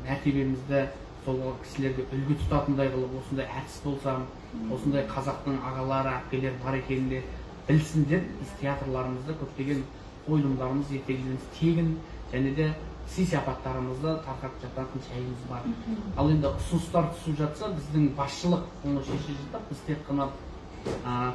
Speaker 2: мәртебемізді сол кісілерге үлгі тұтатындай қылып, осындай әртіс болсам, осындай қазақтың ағалары, әпкелері бар екенін де білсін деп, біз театрларымызда көптеген қойылымдарымыз, ертегілеріміз тегін және де сый сыяпаттарымызды тарқатып жататын жайымыз бар. Ал енді ұсыныстар түсіп жатса, біздің басшылық оны шеше жатып, біз тек қана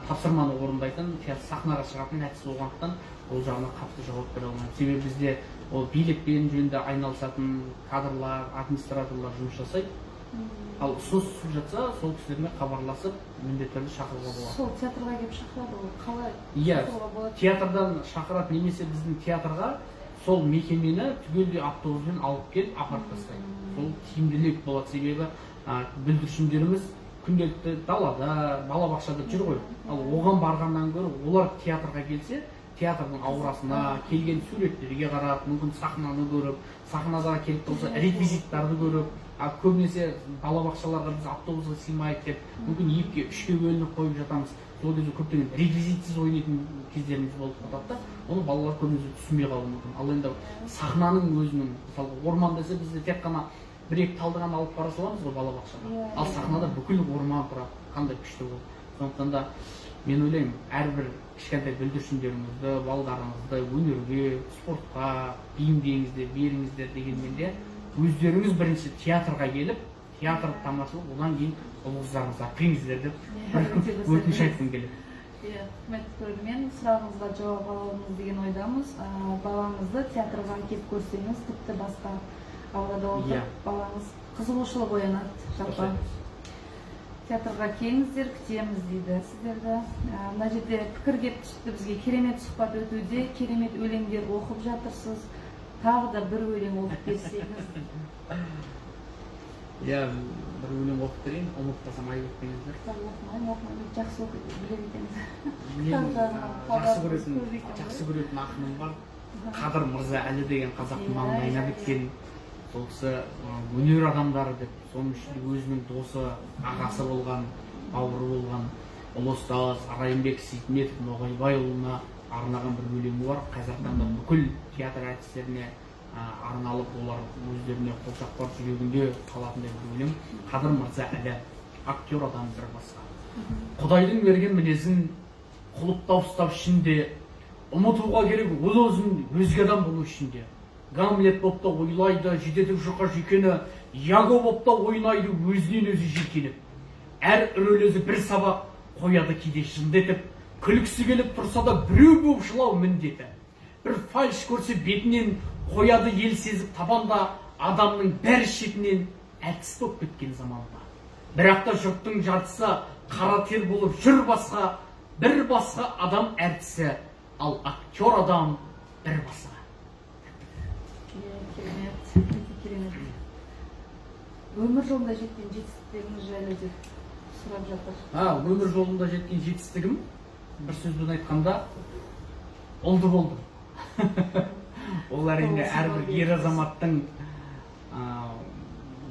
Speaker 2: тапсырманы орындайтын, сахнаға шығатын әдіс болғандықтан ол жағына қатты жауап бере алмаймын. Себебі бізде ол билікпен жөнінде айналысатын кадрлар, администраторлар жұмыс жасайды. Ал ұсыныс түсіп жатса, сол кісілермен хабарласып, міндетті түрде шақыруға болады.
Speaker 1: Сол театрға келіп шақырады ғой, қалай
Speaker 2: Иә,
Speaker 1: шақыруға болады?
Speaker 2: театрдан шақырады, немесе біздің театрға сол мекемені түгелдей автобуспен алып келіп апарып тастайды. Сол тиімділік болады, себебі бүлдіршіндеріміз күнделікті далада, балабақшада жүр ғой. Ал оған барғаннан гөрі олар театрға келсе, театрдың аурасына, келген суреттерге қарап, мүмкін сахнаны көріп, сахнадағы келіп тұрса реквизиттарды көріп, көбінесе балабақшаларға біз автобусқа сыймайық деп, мүмкін 2-3-ке бөлініп қойып жатамыз. Сол кезде көптеген реквизитсіз ойнайтын кездеріміз болып жатады да, оны балалар көбінесе түсінбей қалуы мүмкін. Ал енді сахнаның өзінің, мысалы орман десе бізде тек қана 1-2 талдыған алып бара саламыз ғой балабақшаға. Ал сахнада бүкіл орман тұрады, қандай күшті болды. Сондықтан да мен ойлаймын, әрбір кішкентай бүлдіршіндеріңізді, балдарыңызды өнерге, спортқа бейімдеңіздер, беріңіздер дегенмен де өздеріңіз бірінші театрға келіп, театрды тамашалап, одан кейін ұл қыздарыңызға кіріңіздер деп өтініш айтқым келеді.
Speaker 1: Иә, құрметті көрермен, сұрағыңызға жауап аламыз деген ойдамыз. Балаңызды театрға келіп көрсеңіз, тіпті басқа аурада отырып, балаңыз қызығушылық оянады. Жалпы театрға келіңіздер, күтеміз дейді сіздерді. Мына жерде пікір келіп түсті бізге, керемет сұхбат өтуде, керемет өлеңдер оқып жатырсыз. Тағы да бір өлең оқып берсеңіз.
Speaker 2: Иә, бір өлең оқып берейін, ұмытпасам айып етпеңіздер.
Speaker 1: Оқымаймын, жақсы оқиды, біледі екенсіз.
Speaker 2: Жақсы көретін ақыным бар. Қадыр Мырза Әлі деген қазақтың маңдайына біткен. Сол кісі өнер адамдары деп, соның ішінде өзінің досы, ағасы болған, бауыры болған ұлы ұстаз Райымбек Сейтметов Ноғайбайұлына арнаған бір өлеңі бар. Қазақтан да бүкіл театр әртістеріне арналып, олар өздеріне қолшақпар жүрегінде қалатындай бір өлең. Қадыр Мырза Әлі, актер адам бір басқа. Құдайдың берген мінезін құлыптап ұстап ішінде, ұмытуға керек ол өзін өзге адам болу ішінде. Гамлет боп та ойлайды, жететіп жұқа жүйкені, Яго боп та ойнайды өзінен өзі жүйкеніп. Әр үрелезі бір сабақ қояды кейде жындетіп, күлкісі келіп тұрса да біреу боп жылау міндеті. Бір фальш көрсе бетінен қояды ел сезіп табанда, адамның бәрі шетінен әлтіс боп кеткен заманда. Бірақ та жұрттың жартысы қара тер болып жүр басқа, бір басқа адам әртісі, ал актер адам бір басқа.
Speaker 1: Керемет. Өмір жолында жеткен жетістіктеріңіз жайлы деп сұрап жатыр.
Speaker 2: Өмір жолында жеткен жетістігім, бір сөзбен айтқанда, олды болдым. Ол әрине әрбір ер азаматтың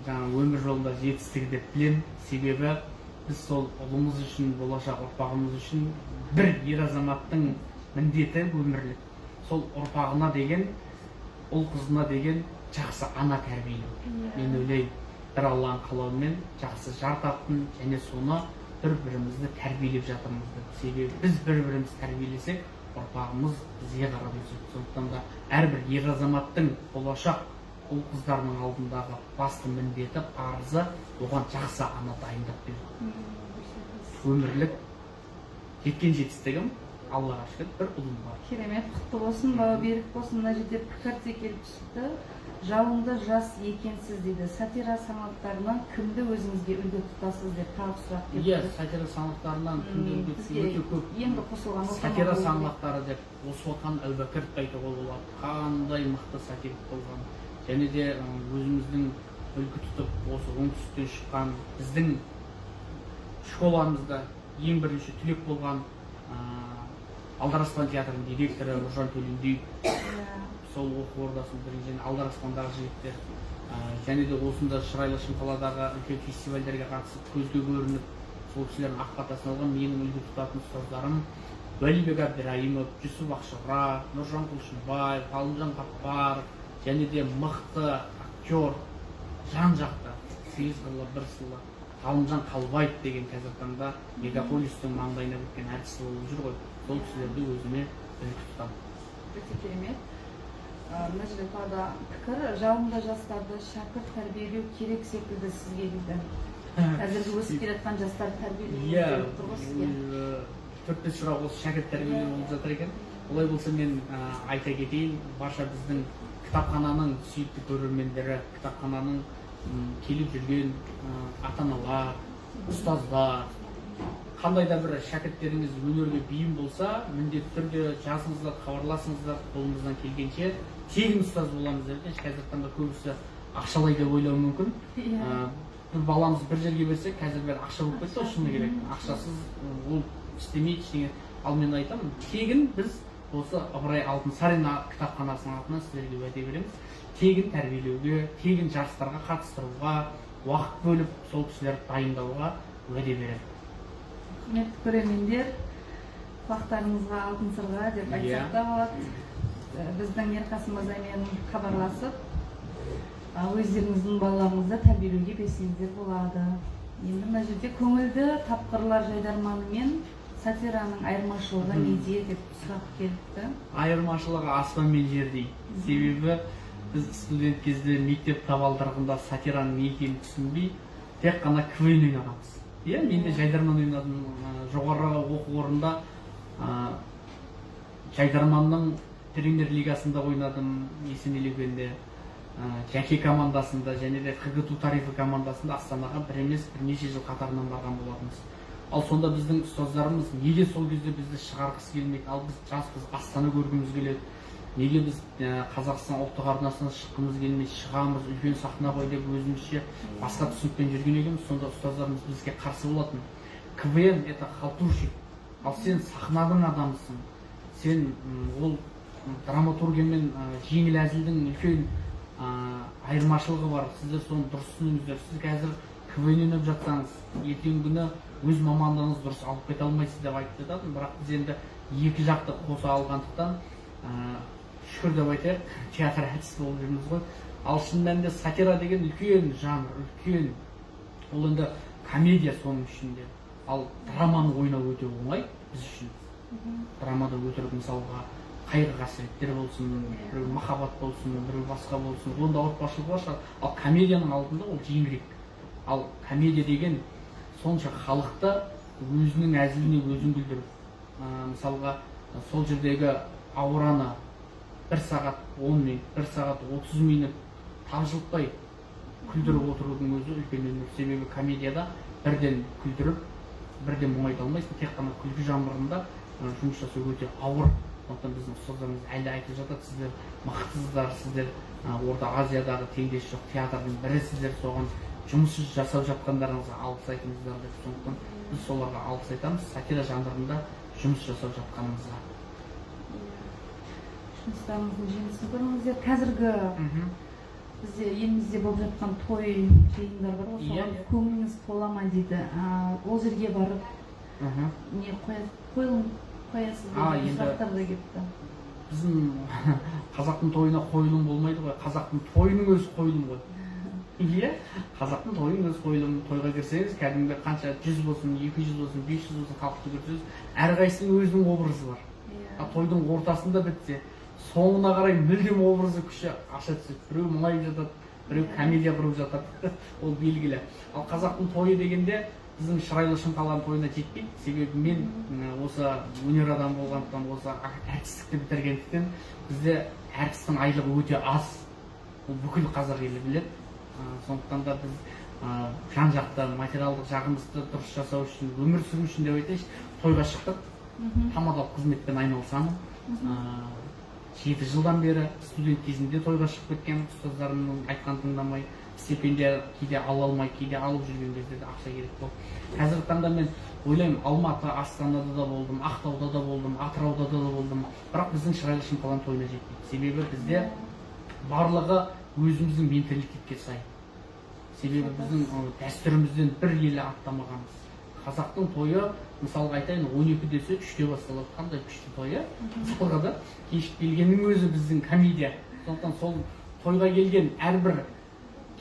Speaker 2: өмір жолында жетістігі деп білем. Себебі біз сол ұлымыз үшін, болашақ ұрпағымыз үшін бір ер азаматтың міндеті өмірлік. Сол ұрпағына деген, ұл қызына деген жақсы ана тәрбиелеу. Мен ойлаймын, бір Алланың қалауымен жақсы жар таптым, және соны бір-бірімізді тәрбиелеп жатырмыз. Себебі біз бір-бірімізді тәрбиелесек, ұрпағымыз бізге қарап өседі. Сондықтан да әрбір ер азаматтың болашақ ұл қыздарының алдындағы басты міндеті, парызы оған жақсы ана дайындап беру. Өмірлік жеткен жетістігім, Аллаға шүкір, бір ұлым бар.
Speaker 1: Керемет, құтты болсын, бауы берік болсын. Мына жерде пікір де келіп түсті. Жалынды жас екенсіз дейді. Сатира саңлақтарынан кімді өзіңізге үлгі тұтасыз деп тағы сұрақ келіп
Speaker 2: Иә, сатира саңлақтарынан кімді үлгі тұтасыз өте көп.
Speaker 1: Енді қосылған
Speaker 2: сатира саңлақтары деп Осуахан Әубәкіровті айтуға болады. Қандай мықты сатирик болған. Және де өзіміздің үлгі тұтып, осы оңтүстіктен шыққан, біздің школамызда ең бірінші түлек болған Алдараспан театрының директоры Нұржан Төлендей, сол оқу ордасының бірінші Алдараспандағы жігіттер, және де осында Шырайлы Шымқаладағы үлкен фестивальдерге қатысып, көзге көрініп, сол кісілердің ақ батасын алған менің үлгі тұтатын ұстаздарым Уәлибек Әбдірайымов, Жүсіп Ақшұра, Нұржан Құлшынбаев, Ғалымжан Қаппаров, және де мықты актер, жан-жақты, сегіз қырлы, бір сырлы Ғалымжан Қалбаев деген қазіргі таңда мегаполистің маңдайына біткен әртісі болып жүр ғой. Сол кісілерді өзіме үлгі тұтамын.
Speaker 1: Өте керемет. мына жерде тағы да пікір, жалынды жастарды шәкірт тәрбиелеу керек секілді сізге дейді. Қазіргі өсіп келе жатқан жастарды тәрбиелеу керек тұр ғой сізге.
Speaker 2: Төртінші сұрақ осы шәкірт тәрбиелеу болып жатыр екен. Олай болса мен айта кетейін, барша біздің кітапхананың сүйікті көрермендері, кітапхананың келіп жүрген ата-аналар, ұстаздар, қандай да бір шәкірттеріңіз өнерге бейім болса, міндетті түрде жазыңыздар, хабарласыңыздар, қолымыздан келгенше тегін ұстаз боламыз деп. Қазіргі таңда көбісі ақшалай деп ойлауы мүмкін. Бір баламыз бір жерге берсек, қазір бәрі ақша болып кетті, шыны керек. Ақшасыз ол істемейді ештеңе. Ал мен айтамын, тегін біз осы Ыбырай Алтынсарин кітапханасының атынан сіздерге уәде береміз. Тегін тәрбиелеуге, тегін жарыстарға қатыстыруға, уақыт бөліп сол кісілерді дайындауға уәде береміз.
Speaker 1: Құрметті көрермендер, құлақтарыңызға алтын сырға деп айтсақ та болады. Біздің Ерқасым мырзамен хабарласып, өздеріңіздің балаларыңызды тәрбиелеуге берсеңіздер болады. Енді мына жерде көңілді тапқырлар жайдарманы мен сатираның айырмашылығы неде деп сұрақ келіпті.
Speaker 2: Айырмашылығы аспан мен жердей. Себебі біз студент кезде мектеп табалдырығында сатираның не екенін түсінбей, тек қана КВН ойнағанбыз. Иә, мен де жайдарман ойнадым. Жоғары оқу орнында жайдарманның тренер лигасында ойнадым, есенелегенде. Жәке командасында және де ХГТУ тарихы командасында Астанаға бір емес бірнеше жыл қатарынан барған болатынбыз. Ал сонда біздің ұстаздарымыз неге сол кезде бізді шығарғысы келмейді? Ал біз жаспыз, Астана көргіміз келеді. Неге біз Қазақстан ұлттық арнасынан шыққымыз келмейді, шығамыз, үлкен сахна ғой деп өзімізше басқа түсінікпен жүрген екенбіз. Сонда ұстаздарымыз бізге қарсы болатын. КВН это халтурщик. Ал сен сахнаның адамысың. Сен ол драматургия мен жеңіл әзілдің үлкен айырмашылығы бар. Сіздер соны дұрыс түсініңіздер. Сіз қазір КВН ойнап жатсаңыз, ертеңгі күні өз мамандығыңыз дұрыс алып кете алмайсыз деп айтып жататын. Бірақ біз енді екі жақты қоса алғандықтан шүкір деп айтайық, театр әртісі болып жүрміз ғой. Ал шын мәнінде сатира деген үлкен жанр, үлкен. Ол енді комедия соның ішінде. Ал драманы ойнау өте оңай біз үшін. Драмада өтірік мысалға қайғы қасіреттер болсын, бір махаббат болсын, бір басқа болсын, онда ауыртпашылығы бар шығар. Ал комедияның алдында ол жеңілдек. Ал комедия деген сонша халықты өзінің әзіліне өзін күлдіріп, мысалға сол жердегі аураны 1 сағат 10 минут, 1 сағат 30 минут тапжылтпай күлдіріп отырудың өзі үлкен өнер. Себебі комедияда бірден күлдіріп, бірден мұңайта алмайсың, тек қана күлкі жанрында жұмыс жасау өте ауыр. Сондықтан біздің ұстаздарымыз әлі айтып жатады, сіздер мықтысыздар, сіздер Орта Азиядағы теңдесі жоқ театрдың бірісіздер, соған жұмыс жасап жатқандарыңызға алғыс айтыңыздар деп. Сондықтан біз соларға алғыс айтамыз, сатира жанрында жұмыс жасап жатқанымызға.
Speaker 1: Жұмыстарыңыздың жемісін көріңіздер. Қазіргі бізде елімізде болып жатқан той жиындар бар ғой, соған көңіліңіз тола ма дейді. Ол жерге барып не қоясыз деген сұрақтар да кетті.
Speaker 2: Біздің қазақтың тойына қойылым болмайды ғой, қазақтың тойының өзі қойылым ғой. Иә, қазақтың тойының өзі қойылым. Тойға кірсеңіз, кәдімгі қанша 100 болсын, 200 болсын, 500 болсын халықты көрсеңіз, әрқайсысының өзінің образы бар. Тойдың ортасында бітсе, соңына қарай мүлдем образы күші аша түседі. Біреу мұңайып жатады, біреу комедия құрып жатады. Ол белгілі. Ал қазақтың тойы дегенде біздің Шырайлы Шымқаланың тойына жетпейді. Себебі мен осы өнер адамы болғандықтан, осы әртістікті бітіргендіктен бізде әртістің айлығы өте аз. Ол бүкіл қазақ елі біледі. Сондықтан да біз жан-жақты материалдық жағымызды дұрыс жасау үшін, өмір сүру үшін деп айтайыншы, тойға шықтық. Тамадалық қызметпен айналысамын. 7 жылдан бері студент кезінде тойға шығып кеткен, ұстаздарымның айтқанын тыңдамай, стипендия кейде ала алмай, кейде алып жүрген кезде де ақша керек болды. Қазіргі таңда мен ойлаймын, Алматы, Астанада да болдым, Ақтауда да болдым, Атырауда да болдым, бірақ біздің Шырайлы Шымқаланың тойына жетпейді. Себебі бізде барлығы өзіміздің менталитетке сай. Себебі біздің дәстүрімізден бір елі аттамағанбыз. Қазақтың тойы, мысалға айтайын, 12 десе 3-те басталады. Қандай күшті тойы? Мысалға да кешіп келгеннің өзі біздің комедия. Сондықтан сол тойға келген әрбір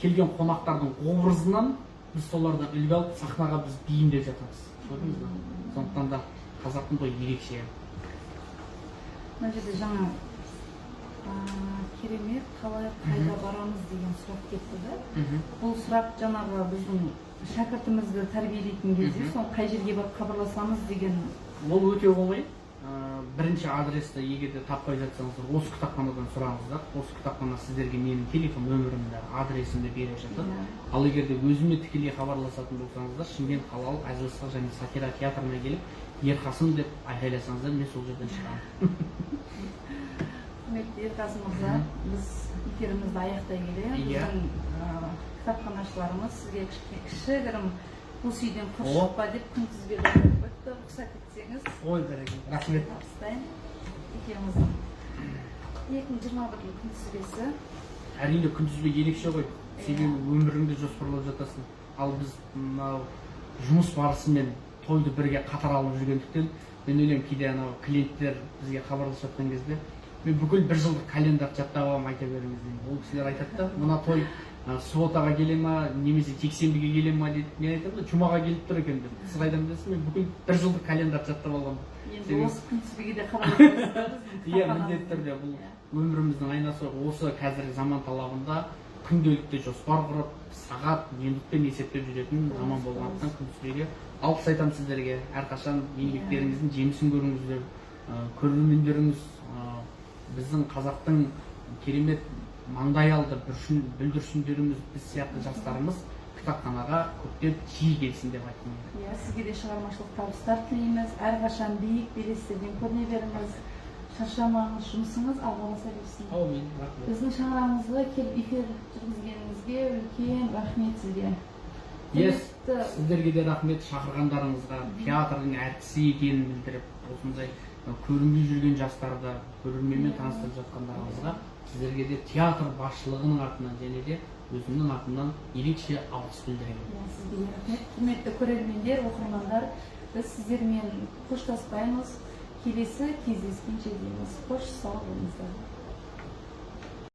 Speaker 2: келген қонақтардың образынан біз солардан үлгі алып, сахнаға біз бейімдеп жатамыз. Көрдіңіз бе? Сондықтан да қазақтың тойы ерекше.
Speaker 1: Мына жерде жаңа Керемет, қалай қайда барамыз деген сұрақ кетті да. Бұл сұрақ жаңағы біздің шәкіртімізді тәрбиелейтін кезде, соны қай жерге барып хабарласамыз деген.
Speaker 2: Ол өте оңай. Бірінші адресті егер де таппай жатсаңыздар, осы кітапханадан сұраңыздар. Осы кітапхана сіздерге менің телефон нөмірімді, адресімді беріп жатыр. Ал егер де өзіме тікелей хабарласатын болсаңыздар, Шымкент қалалық Әзіл-Сықақ және Сатира театрына келіп, Ерқасым деп айқайласаңыздар, мен сол жерден шығамын.
Speaker 1: Құрметті Ерқасым мырза, біз эфирімізді аяқтай келе, біздің кітапханашыларымыз сізге кішігірім осы үйден құр шықпа деп күнтізбелеп өтті. Рұқсат етсеңіз.
Speaker 2: Ой, бәрекелді. Рахмет.
Speaker 1: Табыстайын. Екеуміздің 2021 күнтізбесі.
Speaker 2: Әрине күнтізбе ерекше ғой. Себебі өміріңді жоспарлап жатасың. Ал біз мынау жұмыс барысымен тойды бірге қатар алып жүргендіктен, мен ойлаймын кейде анау клиенттер бізге хабарласып жатқан кезде, мен бүкіл бір жылдық календар жаттап аламын, айта беріңіз деймін. Ол кісілер айтады да, мына той субботаға келе ма, немесе жексенбіге келе ма дейді. Мен айтамын да, жұмаға келіп тұр екен деп. Сіз қайдан білесіз? Мен бүкіл бір жылдық календар жаттап алғанмын.
Speaker 1: Енді осы күнтізбеге де хабарласыңыздар.
Speaker 2: Иә, міндетті түрде бұл өміріміздің айнасы. Осы қазіргі заман талабында күнделікті жоспар құрып, сағат, минутпен есептеп жүретін заман болғандықтан күнтізбеге алғыс айтамын сіздерге. Әрқашан еңбектеріңіздің жемісін көріңіздер, көрермендеріңіз біздің қазақтың керемет маңдай алды бүлдіршіндеріміз, біз сияқты жастарымыз кітапханаға көптеп жиі келсін деп айтқым келеді.
Speaker 1: Иә, сізге де шығармашылық табыстар тілейміз. Әрқашан биік белестерден көріне беріңіз. Шаршамаңыз, жұмысыңыз алға баса берсін.
Speaker 2: Аумин, рахмет.
Speaker 1: Біздің шаңырағымызға келіп эфир жүргізгеніңізге үлкен рахмет сізге.
Speaker 2: Сіздерге де рахмет, шақырғандарыңызға, театрдың әртісі екенін білдіріп, осындай көрінбей жүрген жастарды көрерменмен таныстырып жатқандарыңызға, сіздерге де театр басшылығының атынан және де өзімнің атымнан ерекше алғыс білдіремін.
Speaker 1: Сізге рахмет. Құрметті көрермендер, оқырмандар, біз сіздермен қоштаспаймыз. Келесі кездескенше дейміз. Қош сау болыңыздар.